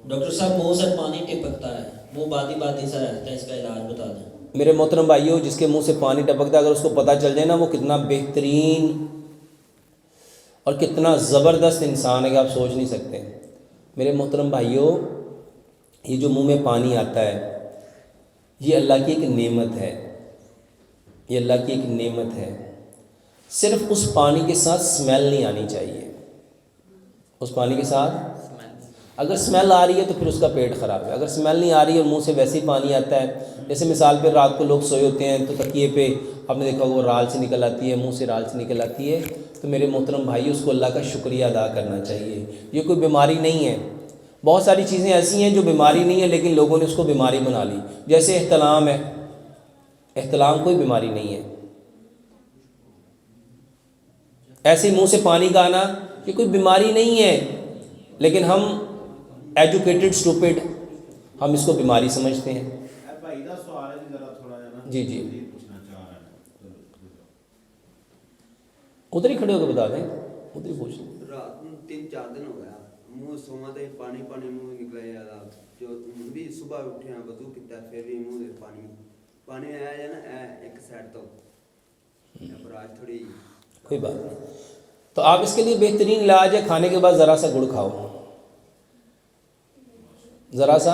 Doctor صاحب منہ سے پانی ٹپکتا ہے، منہ بادی بادی سا رہتا ہے، اس کا علاج بتا دیں۔ میرے محترم بھائیوں، جس کے منہ سے پانی ٹپکتا ہے، اگر اس کو پتہ چل جائے نا وہ کتنا بہترین اور کتنا زبردست انسان ہے کہ آپ سوچ نہیں سکتے۔ میرے محترم بھائیوں، یہ جو منہ میں پانی آتا ہے یہ اللہ کی ایک نعمت ہے، یہ اللہ کی ایک نعمت ہے۔ صرف اس پانی کے ساتھ سمیل نہیں آنی چاہیے، اس پانی کے ساتھ اگر سمیل آ رہی ہے تو پھر اس کا پیٹ خراب ہے۔ اگر سمیل نہیں آ رہی ہے اور منہ سے ویسے ہی پانی آتا ہے، جیسے مثال پہ رات کو لوگ سوئے ہوتے ہیں تو تکیے پہ آپ نے دیکھا وہ رال سے نکل آتی ہے، منہ سے رال سے نکل آتی ہے، تو میرے محترم بھائی اس کو اللہ کا شکریہ ادا کرنا چاہیے۔ یہ کوئی بیماری نہیں ہے۔ بہت ساری چیزیں ایسی ہیں جو بیماری نہیں ہے لیکن لوگوں نے اس کو بیماری بنا لی، جیسے احتلام ہے۔ احتلام کوئی بیماری نہیں ہے، ایسے منہ سے پانی کا آنا یہ کوئی بیماری نہیں ہے، لیکن ہم ایجوکیٹڈ اسٹوپڈ ہم اس کو بیماری سمجھتے ہیں۔ جی جی ادھر ہی کھڑے ہو کے بتا دیں، ادھر ہی پوچھ لیں۔ رات 3-4 دن ہو گیا منہ سوما تے پانی منہ نکلا جاتا، جو بھی صبح اٹھے ہیں وضو کیتا پھر بھی منہ سے پانی آیا ہے نا ایک سائڈ تو پر آج تھوڑی کوئی بات نہیں۔ تو آپ اس کے لیے بہترین علاج ہے، کھانے کے بعد ذرا سا گڑ کھاؤ، ذرا سا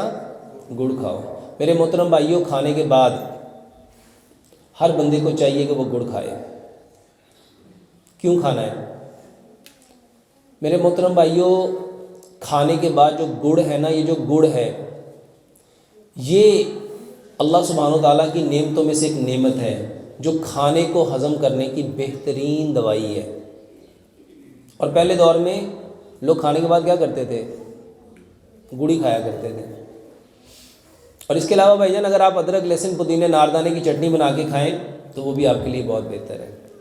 گڑ کھاؤ۔ میرے محترم بھائیوں، کھانے کے بعد ہر بندے کو چاہیے کہ وہ گڑ کھائے۔ کیوں کھانا ہے؟ میرے محترم بھائیوں، کھانے کے بعد جو گڑ ہے نا، یہ جو گڑ ہے یہ اللہ سبحانہ و تعالیٰ کی نعمتوں میں سے ایک نعمت ہے جو کھانے کو ہضم کرنے کی بہترین دوائی ہے۔ اور پہلے دور میں لوگ کھانے کے بعد کیا کرتے تھے؟ گڑی کھایا کرتے تھے۔ اور اس کے علاوہ بھائی جان، اگر آپ ادرک لہسن پودینے ناردانے کی چٹنی بنا کے کھائیں تو وہ بھی آپ کے لیے بہت بہتر ہے۔